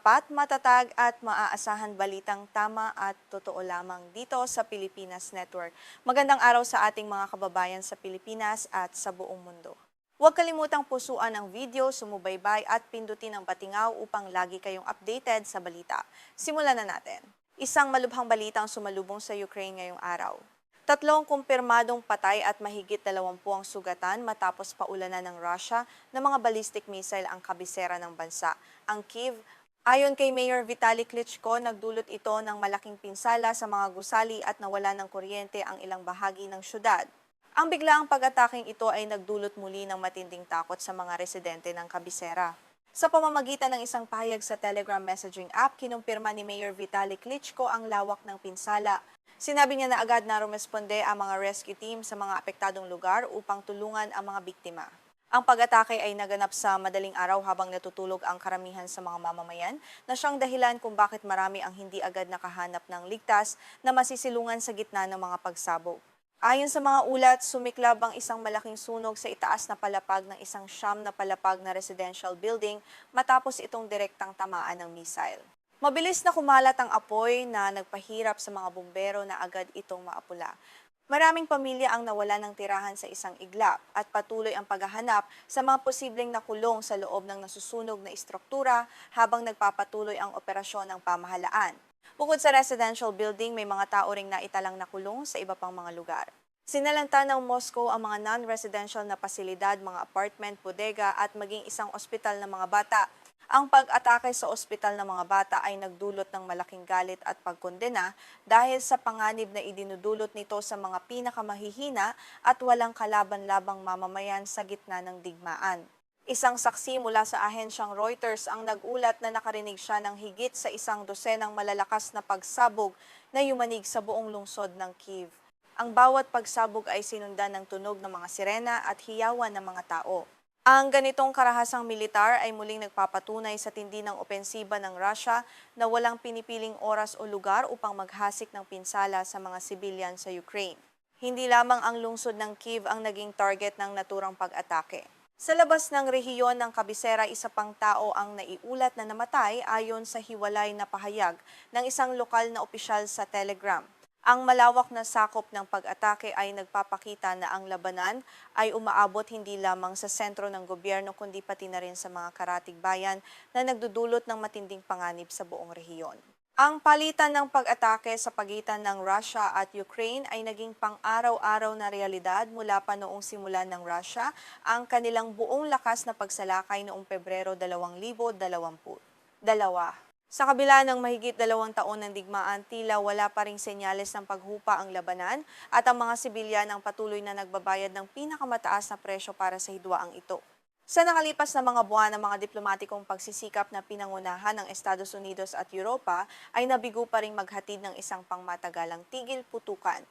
tapat, matatag at maaasahan balitang tama at totoo lamang dito sa Pilipinas Network. Magandang araw sa ating mga kababayan sa Pilipinas at sa buong mundo. Huwag kalimutang pusuan ang video, sumubaybay at pindutin ang patingaw upang lagi kayong updated sa balita. Simulan na natin. Isang malubhang balitang sumalubong sa Ukraine ngayong araw. Tatlong kumpirmadong patay at mahigit 20 ang sugatan matapos paulanan ng Russia ng mga ballistic missile ang kabisera ng bansa, ang Kyiv. Ayon kay Mayor Vitaly Klitschko, nagdulot ito ng malaking pinsala sa mga gusali at nawala ng kuryente ang ilang bahagi ng syudad. Ang biglaang pag-ataking ito ay nagdulot muli ng matinding takot sa mga residente ng kabisera. Sa pamamagitan ng isang pahayag sa Telegram messaging app, kinumpirma ni Mayor Vitaly Klitschko ang lawak ng pinsala. Sinabi niya na agad na rumesponde ang mga rescue team sa mga apektadong lugar upang tulungan ang mga biktima. Ang pag-atake ay naganap sa madaling araw habang natutulog ang karamihan sa mga mamamayan na siyang dahilan kung bakit marami ang hindi agad nakahanap ng ligtas na masisilungan sa gitna ng mga pagsabog. Ayon sa mga ulat, sumiklab ang isang malaking sunog sa itaas na palapag ng isang siyam na palapag na residential building matapos itong direktang tamaan ng missile. Mabilis na kumalat ang apoy na nagpahirap sa mga bumbero na agad itong maapula. Maraming pamilya ang nawala ng tirahan sa isang iglap at patuloy ang paghahanap sa mga posibleng nakulong sa loob ng nasusunog na istruktura habang nagpapatuloy ang operasyon ng pamahalaan. Bukod sa residential building, may mga tao ring naitalang nakulong sa iba pang mga lugar. Sinalanta ng Moscow ang mga non-residential na pasilidad, mga apartment, bodega at maging isang ospital ng mga bata. Ang pag-atake sa ospital ng mga bata ay nagdulot ng malaking galit at pagkondena dahil sa panganib na idinudulot nito sa mga pinakamahihina at walang kalaban-labang mamamayan sa gitna ng digmaan. Isang saksi mula sa ahensyang Reuters ang nag-ulat na nakarinig siya ng higit sa 100 malalakas na pagsabog na yumanig sa buong lungsod ng Kyiv. Ang bawat pagsabog ay sinundan ng tunog ng mga sirena at hiyawan ng mga tao. Ang ganitong karahasang militar ay muling nagpapatunay sa tindi ng opensiba ng Russia na walang pinipiling oras o lugar upang maghasik ng pinsala sa mga sibilyan sa Ukraine. Hindi lamang ang lungsod ng Kyiv ang naging target ng naturang pag-atake. Sa labas ng rehiyon ng kabisera, isa pang tao ang naiulat na namatay ayon sa hiwalay na pahayag ng isang lokal na opisyal sa Telegram. Ang malawak na sakop ng pag-atake ay nagpapakita na ang labanan ay umaabot hindi lamang sa sentro ng gobyerno kundi pati na rin sa mga karatig bayan na nagdudulot ng matinding panganib sa buong rehiyon. Ang palitan ng pag-atake sa pagitan ng Russia at Ukraine ay naging pang-araw-araw na realidad mula pa noong simulan ng Russia ang kanilang buong lakas na pagsalakay noong Pebrero 2022. Sa kabila ng mahigit 2 taon ng digmaan, tila wala pa ring senyales ng paghupa ang labanan at ang mga sibilyan ang patuloy na nagbabayad ng pinakamataas na presyo para sa hidwaang ito. Sa nakalipas na mga buwan, ang mga diplomatikong pagsisikap na pinangunahan ng Estados Unidos at Europa ay nabigo pa ring maghatid ng isang pangmatagalang tigil putukan.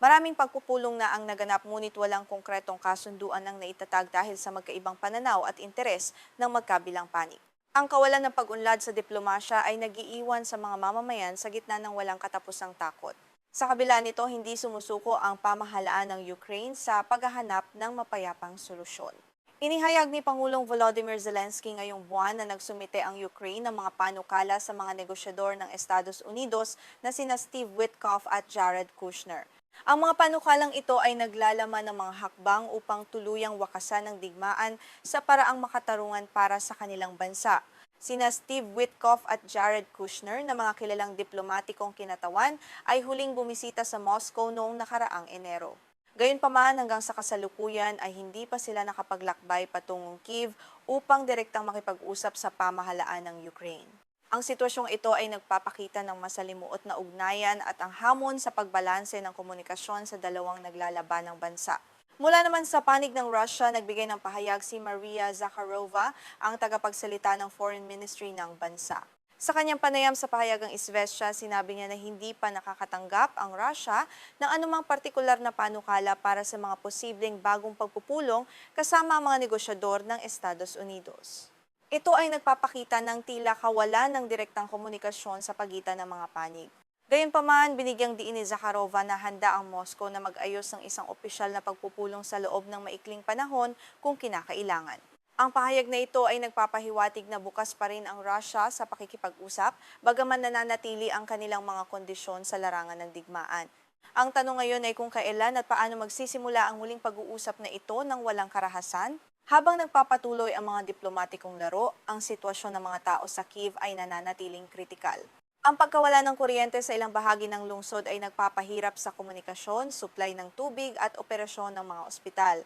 Maraming pagpupulong na ang naganap ngunit walang konkretong kasunduan ang naitatag dahil sa magkaibang pananaw at interes ng magkabilang panig. Ang kawalan ng pag-unlad sa diplomasya ay nag-iiwan sa mga mamamayan sa gitna ng walang katapusang takot. Sa kabila nito, hindi sumusuko ang pamahalaan ng Ukraine sa paghahanap ng mapayapang solusyon. Inihayag ni Pangulong Volodymyr Zelensky ngayong buwan na nagsumite ang Ukraine ng mga panukala sa mga negosyador ng Estados Unidos na sina Steve Witkoff at Jared Kushner. Ang mga panukalang ito ay naglalaman ng mga hakbang upang tuluyang wakasan ng digmaan sa paraang makatarungan para sa kanilang bansa. Sina Steve Witkoff at Jared Kushner na mga kilalang diplomatikong kinatawan ay huling bumisita sa Moscow noong nakaraang Enero. Gayunpaman hanggang sa kasalukuyan ay hindi pa sila nakapaglakbay patungong Kyiv upang direktang makipag-usap sa pamahalaan ng Ukraine. Ang sitwasyong ito ay nagpapakita ng masalimuot na ugnayan at ang hamon sa pagbalanse ng komunikasyon sa dalawang naglalabanang bansa. Mula naman sa panig ng Russia, nagbigay ng pahayag si Maria Zakharova, ang tagapagsalita ng Foreign Ministry ng bansa. Sa kanyang panayam sa pahayagang Izvestia, sinabi niya na hindi pa nakakatanggap ang Russia ng anumang partikular na panukala para sa mga posibleng bagong pagpupulong kasama ang mga negosyador ng Estados Unidos. Ito ay nagpapakita ng tila kawalan ng direktang komunikasyon sa pagitan ng mga panig. Gayunpaman, binigyang diin ni Zakharova na handa ang Moscow na mag-ayos ng isang opisyal na pagpupulong sa loob ng maikling panahon kung kinakailangan. Ang pahayag na ito ay nagpapahiwatig na bukas pa rin ang Russia sa pakikipag-usap, bagaman nananatili ang kanilang mga kondisyon sa larangan ng digmaan. Ang tanong ngayon ay kung kailan at paano magsisimula ang muling pag-uusap na ito ng walang karahasan. Habang nagpapatuloy ang mga diplomatikong laro, ang sitwasyon ng mga tao sa Kiev ay nananatiling kritikal. Ang pagkawala ng kuryente sa ilang bahagi ng lungsod ay nagpapahirap sa komunikasyon, supply ng tubig at operasyon ng mga ospital.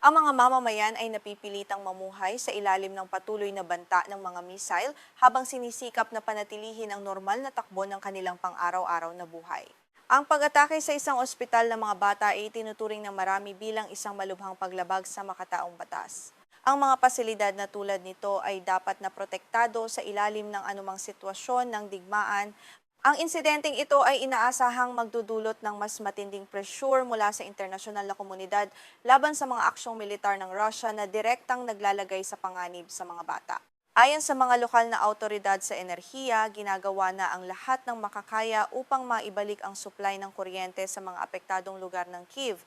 Ang mga mamamayan ay napipilitang mamuhay sa ilalim ng patuloy na banta ng mga missile habang sinisikap na panatilihin ang normal na takbo ng kanilang pang-araw-araw na buhay. Ang pag-atake sa isang ospital ng mga bata ay tinuturing ng marami bilang isang malubhang paglabag sa makataong batas. Ang mga pasilidad na tulad nito ay dapat na protektado sa ilalim ng anumang sitwasyon ng digmaan. Ang insidenteng ito ay inaasahang magdudulot ng mas matinding pressure mula sa internasyonal na komunidad laban sa mga aksyong militar ng Russia na direktang naglalagay sa panganib sa mga bata. Ayon sa mga lokal na autoridad sa enerhiya, ginagawa na ang lahat ng makakaya upang maibalik ang supply ng kuryente sa mga apektadong lugar ng Kiev.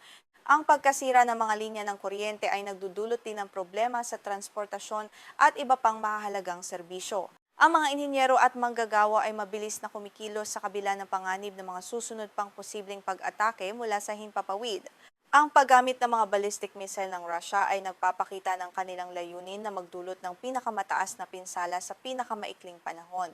Ang pagkasira ng mga linya ng kuryente ay nagdudulot din ng problema sa transportasyon at iba pang mahalagang serbisyo. Ang mga inhinyero at manggagawa ay mabilis na kumikilos sa kabila ng panganib ng mga susunod pang posibleng pag-atake mula sa himpapawid. Ang paggamit ng mga ballistic missile ng Russia ay nagpapakita ng kanilang layunin na magdulot ng pinakamataas na pinsala sa pinakamaikling panahon.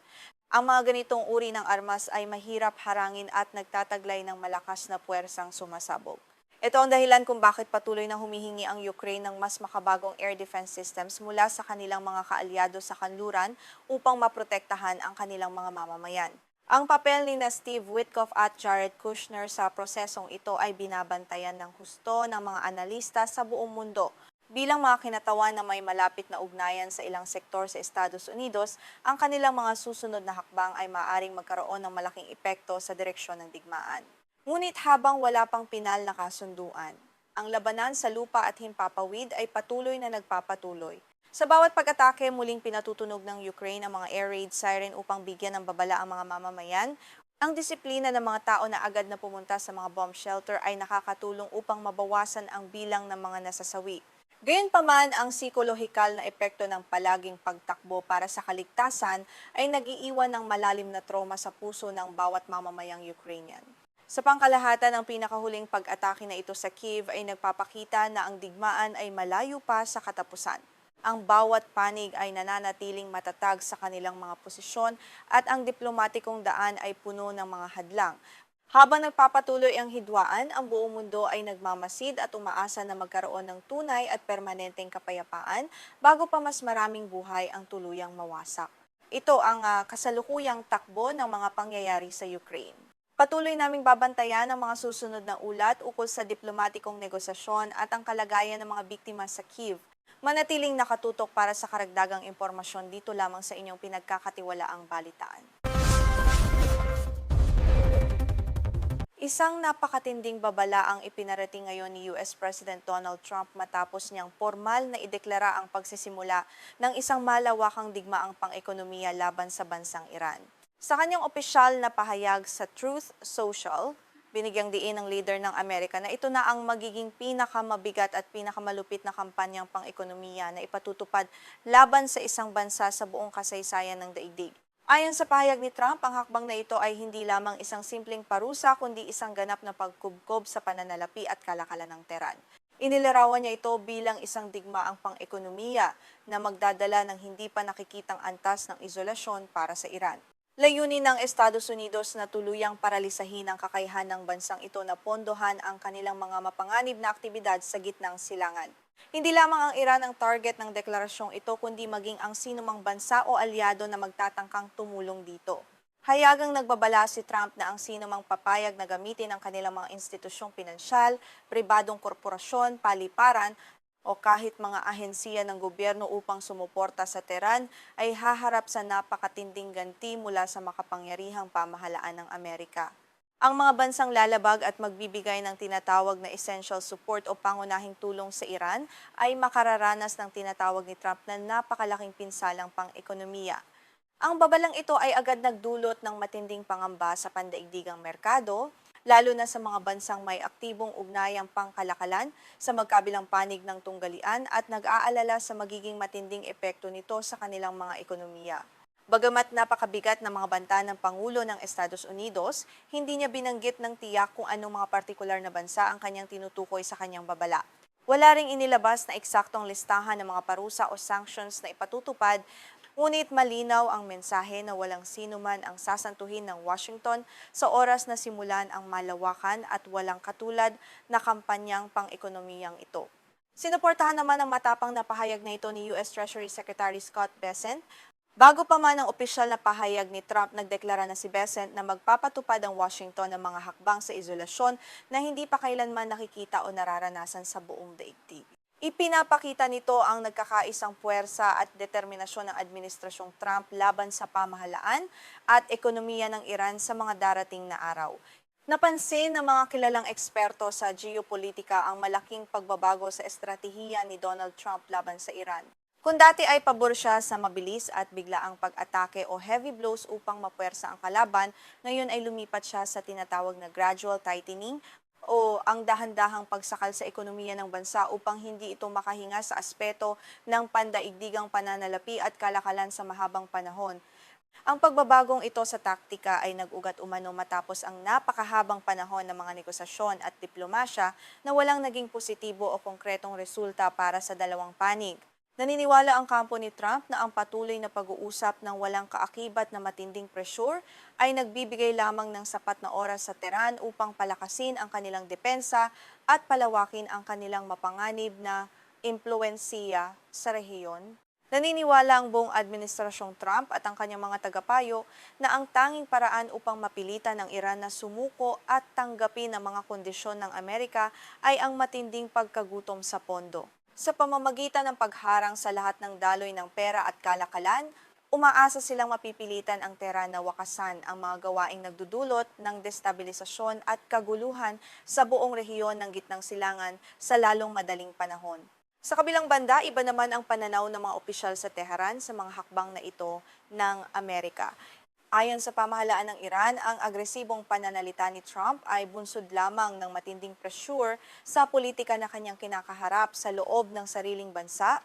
Ang mga ganitong uri ng armas ay mahirap harangin at nagtataglay ng malakas na puwersang sumasabog. Ito ang dahilan kung bakit patuloy na humihingi ang Ukraine ng mas makabagong air defense systems mula sa kanilang mga kaalyado sa kanluran upang maprotektahan ang kanilang mga mamamayan. Ang papel ni Steve Witkoff at Jared Kushner sa prosesong ito ay binabantayan ng husto ng mga analista sa buong mundo. Bilang mga kinatawan na may malapit na ugnayan sa ilang sektor sa Estados Unidos, ang kanilang mga susunod na hakbang ay maaaring magkaroon ng malaking epekto sa direksyon ng digmaan. Ngunit habang wala pang pinal na kasunduan, ang labanan sa lupa at himpapawid ay patuloy na nagpapatuloy. Sa bawat pag-atake, muling pinatutunog ng Ukraine ang mga air raid siren upang bigyan ng babala ang mga mamamayan. Ang disiplina ng mga tao na agad na pumunta sa mga bomb shelter ay nakakatulong upang mabawasan ang bilang ng mga nasasawi. Gayunpaman, ang psikolohikal na epekto ng palaging pagtakbo para sa kaligtasan ay nag-iiwan ng malalim na trauma sa puso ng bawat mamamayang Ukrainian. Sa pangkalahatan, ang pinakahuling pag-atake na ito sa Kiev ay nagpapakita na ang digmaan ay malayo pa sa katapusan. Ang bawat panig ay nananatiling matatag sa kanilang mga posisyon at ang diplomatikong daan ay puno ng mga hadlang. Habang nagpapatuloy ang hidwaan, ang buong mundo ay nagmamasid at umaasa na magkaroon ng tunay at permanenteng kapayapaan bago pa mas maraming buhay ang tuluyang mawasak. Ito ang kasalukuyang takbo ng mga pangyayari sa Ukraine. Patuloy naming babantayan ang mga susunod na ulat ukol sa diplomatikong negosasyon at ang kalagayan ng mga biktima sa Kiev. Manatiling nakatutok para sa karagdagang impormasyon dito lamang sa inyong pinagkakatiwalaang balitaan. Isang napakatinding babala ang ipinarating ngayon ni US President Donald Trump matapos niyang formal na ideklara ang pagsisimula ng isang malawakang digmaang pang-ekonomiya laban sa bansang Iran. Sa kanyang opisyal na pahayag sa Truth Social, binigyang diin ng leader ng Amerika na ito na ang magiging pinakamabigat at pinakamalupit na kampanyang pang-ekonomiya na ipatutupad laban sa isang bansa sa buong kasaysayan ng daigdig. Ayon sa pahayag ni Trump, ang hakbang na ito ay hindi lamang isang simpleng parusa kundi isang ganap na pagkubkob sa pananalapi at kalakalan ng Tehran. Inilarawan niya ito bilang isang digmaang pang-ekonomiya na magdadala ng hindi pa nakikitang antas ng isolasyon para sa Iran. Layunin ng Estados Unidos na tuluyang paralisahin ang kakayahan ng bansang ito na pondohan ang kanilang mga mapanganib na aktibidad sa gitnang silangan. Hindi lamang ang Iran ang target ng deklarasyong ito kundi maging ang sinumang bansa o alyado na magtatangkang tumulong dito. Hayagang nagbabala si Trump na ang sinumang papayag na gamitin ang kanilang mga institusyong pinansyal, pribadong korporasyon, paliparan, o kahit mga ahensiya ng gobyerno upang sumuporta sa Tehran ay haharap sa napakatinding ganti mula sa makapangyarihang pamahalaan ng Amerika. Ang mga bansang lalabag at magbibigay ng tinatawag na essential support o pangunahing tulong sa Iran ay makararanas ng tinatawag ni Trump na napakalaking pinsalang pang-ekonomiya. Ang babalang ito ay agad nagdulot ng matinding pangamba sa pandaigdigang merkado, lalo na sa mga bansang may aktibong ugnayang pangkalakalan sa magkabilang panig ng tunggalian at nag-aalala sa magiging matinding epekto nito sa kanilang mga ekonomiya. Bagamat napakabigat ng mga banta ng Pangulo ng Estados Unidos, hindi niya binanggit ng tiyak kung anong mga partikular na bansa ang kanyang tinutukoy sa kanyang babala. Wala ring inilabas na eksaktong listahan ng mga parusa o sanctions na ipatutupad, ngunit malinaw ang mensahe na walang sino man ang sasantuhin ng Washington sa oras na simulan ang malawakan at walang katulad na kampanyang pang-ekonomiyang ito. Sinuportahan naman ang matapang na pahayag na ito ni U.S. Treasury Secretary Scott Bessent. Bago pa man ang opisyal na pahayag ni Trump, nagdeklara na si Bessent na magpapatupad ang Washington ng mga hakbang sa isolasyon na hindi pa kailanman nakikita o nararanasan sa buong daigdig. Ipinapakita nito ang nagkakaisang puwersa at determinasyon ng Administrasyong Trump laban sa pamahalaan at ekonomiya ng Iran sa mga darating na araw. Napansin ng mga kilalang eksperto sa geopolitika ang malaking pagbabago sa estratehiya ni Donald Trump laban sa Iran. Kung dati ay pabor siya sa mabilis at biglaang pag-atake o heavy blows upang mapuwersa ang kalaban, ngayon ay lumipat siya sa tinatawag na gradual tightening o ang dahan-dahang pagsakal sa ekonomiya ng bansa upang hindi ito makahinga sa aspeto ng pandaigdigang pananalapi at kalakalan sa mahabang panahon. Ang pagbabagong ito sa taktika ay nag-ugat umano matapos ang napakahabang panahon ng mga negosasyon at diplomasya na walang naging positibo o konkretong resulta para sa dalawang panig. Naniniwala ang kampo ni Trump na ang patuloy na pag-uusap ng walang kaakibat na matinding pressure ay nagbibigay lamang ng sapat na oras sa Tehran upang palakasin ang kanilang depensa at palawakin ang kanilang mapanganib na impluwensiya sa rehiyon. Naniniwala ang buong administrasyong Trump at ang kanyang mga tagapayo na ang tanging paraan upang mapilitan ng Iran na sumuko at tanggapin ang mga kondisyon ng Amerika ay ang matinding pagkagutom sa pondo. Sa pamamagitan ng pagharang sa lahat ng daloy ng pera at kalakalan, umaasa silang mapipilitan ang Tehran na wakasan ang mga gawaing nagdudulot ng destabilisasyon at kaguluhan sa buong rehiyon ng Gitnang Silangan sa lalong madaling panahon. Sa kabilang banda, iba naman ang pananaw ng mga opisyal sa Tehran sa mga hakbang na ito ng Amerika. Ayon sa pamahalaan ng Iran, ang agresibong pananalita ni Trump ay bunsod lamang ng matinding pressure sa politika na kanyang kinakaharap sa loob ng sariling bansa,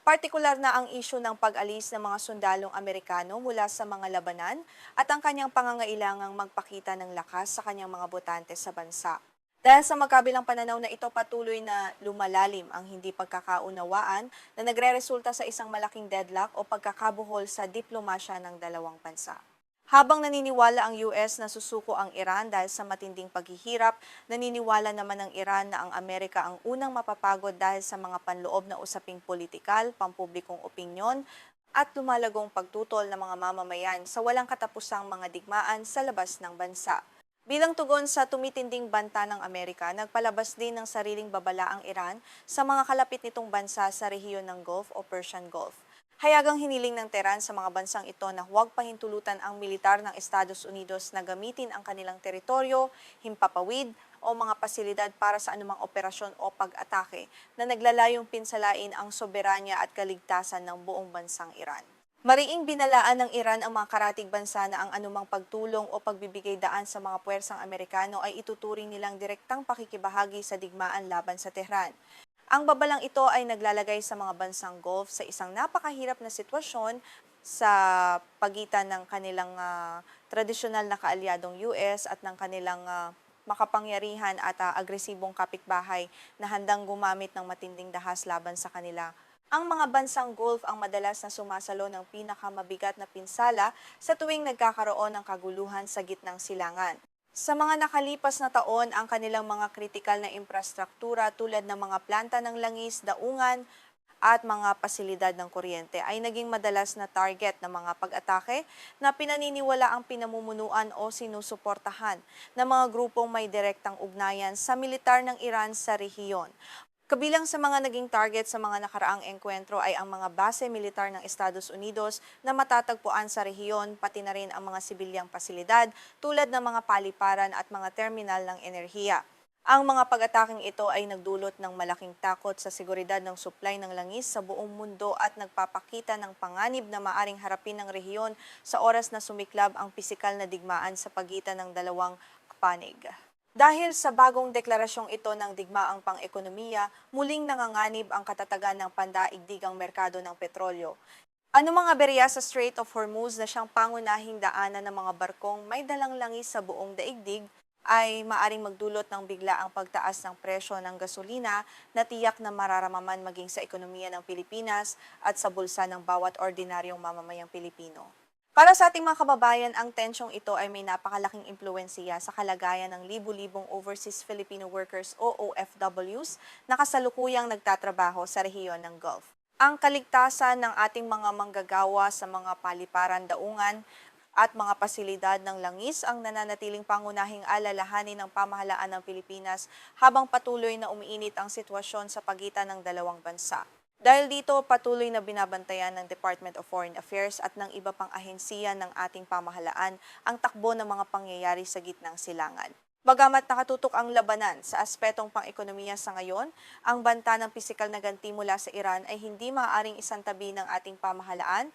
partikular na ang isyu ng pag-alis ng mga sundalong Amerikano mula sa mga labanan at ang kanyang pangangailangang magpakita ng lakas sa kanyang mga botante sa bansa. Dahil sa magkabilang pananaw na ito, patuloy na lumalalim ang hindi pagkakaunawaan na nagre-resulta sa isang malaking deadlock o pagkakabuhol sa diplomasya ng dalawang bansa. Habang naniniwala ang US na susuko ang Iran dahil sa matinding paghihirap, naniniwala naman ng Iran na ang Amerika ang unang mapapagod dahil sa mga panloob na usaping politikal, pampublikong opinyon, at lumalagong pagtutol ng mga mamamayan sa walang katapusang mga digmaan sa labas ng bansa. Bilang tugon sa tumitinding banta ng Amerika, nagpalabas din ng sariling babala ang Iran sa mga kalapit nitong bansa sa rehiyon ng Gulf o Persian Gulf. Hayagang hiniling ng Tehran sa mga bansang ito na huwag pahintulutan ang militar ng Estados Unidos na gamitin ang kanilang teritoryo, himpapawid o mga pasilidad para sa anumang operasyon o pag-atake na naglalayong pinsalain ang soberanya at kaligtasan ng buong bansang Iran. Mariing binalaan ng Iran ang mga karatig bansa na ang anumang pagtulong o pagbibigay daan sa mga puwersang Amerikano ay ituturing nilang direktang pakikibahagi sa digmaan laban sa Tehran. Ang babalang ito ay naglalagay sa mga bansang Gulf sa isang napakahirap na sitwasyon sa pagitan ng kanilang tradisyonal na kaalyadong US at ng kanilang makapangyarihan at agresibong kapitbahay na handang gumamit ng matinding dahas laban sa kanila. Ang mga bansang Gulf ang madalas na sumasalo ng pinakamabigat na pinsala sa tuwing nagkakaroon ng kaguluhan sa gitnang silangan. Sa mga nakalipas na taon, ang kanilang mga kritikal na infrastruktura tulad ng mga planta ng langis, daungan at mga pasilidad ng kuryente ay naging madalas na target ng mga pag-atake na pinaniniwala ang pinamumunuan o sinusuportahan ng mga grupong may direktang ugnayan sa militar ng Iran sa rehiyon. Kabilang sa mga naging target sa mga nakaraang engkwentro ay ang mga base militar ng Estados Unidos na matatagpuan sa rehiyon, pati na rin ang mga sibilyang pasilidad tulad ng mga paliparan at mga terminal ng enerhiya. Ang mga pag-ataking ito ay nagdulot ng malaking takot sa seguridad ng supply ng langis sa buong mundo at nagpapakita ng panganib na maaring harapin ng rehiyon sa oras na sumiklab ang pisikal na digmaan sa pagitan ng dalawang panig. Dahil sa bagong deklarasyong ito ng digmaang pang-ekonomiya, muling nanganganib ang katatagan ng pandaigdigang merkado ng petrolyo. Ano mga berya sa Strait of Hormuz na siyang pangunahing daanan ng mga barkong may dalang langis sa buong daigdig ay maaring magdulot ng biglaang pagtaas ng presyo ng gasolina na tiyak na mararamaman maging sa ekonomiya ng Pilipinas at sa bulsa ng bawat ordinaryong mamamayang Pilipino. Para sa ating mga kababayan, ang tensyong ito ay may napakalaking impluwensiya sa kalagayan ng libu-libong overseas Filipino workers o OFWs na kasalukuyang nagtatrabaho sa rehiyon ng Gulf. Ang kaligtasan ng ating mga manggagawa sa mga paliparan daungan at mga pasilidad ng langis ang nananatiling pangunahing alalahanin ng pamahalaan ng Pilipinas habang patuloy na umiinit ang sitwasyon sa pagitan ng dalawang bansa. Dahil dito, patuloy na binabantayan ng Department of Foreign Affairs at ng iba pang ahensiya ng ating pamahalaan ang takbo ng mga pangyayari sa gitnang silangan. Bagamat nakatutok ang labanan sa aspetong pang-ekonomiya sa ngayon, ang banta ng pisikal na ganti mula sa Iran ay hindi maaaring isantabi ng ating pamahalaan,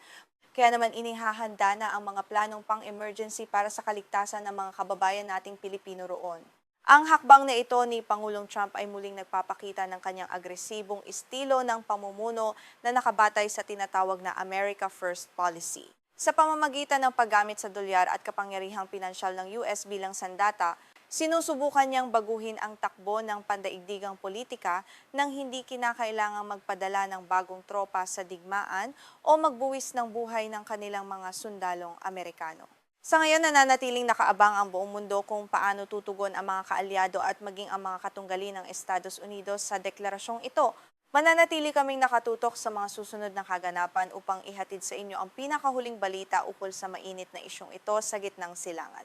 kaya naman inihahanda na ang mga planong pang-emergency para sa kaligtasan ng mga kababayan nating Pilipino roon. Ang hakbang na ito ni Pangulong Trump ay muling nagpapakita ng kanyang agresibong estilo ng pamumuno na nakabatay sa tinatawag na America First policy. Sa pamamagitan ng paggamit sa dolyar at kapangyarihang pinansyal ng US bilang sandata, sinusubukan niyang baguhin ang takbo ng pandaigdigang politika nang hindi kinakailangang magpadala ng bagong tropa sa digmaan o magbuwis ng buhay ng kanilang mga sundalong Amerikano. Sa ngayon, nananatiling nakaabang ang buong mundo kung paano tutugon ang mga kaalyado at maging ang mga katunggali ng Estados Unidos sa deklarasyong ito. Mananatili kaming nakatutok sa mga susunod na kaganapan upang ihatid sa inyo ang pinakahuling balita ukol sa mainit na isyong ito sa gitnang silangan.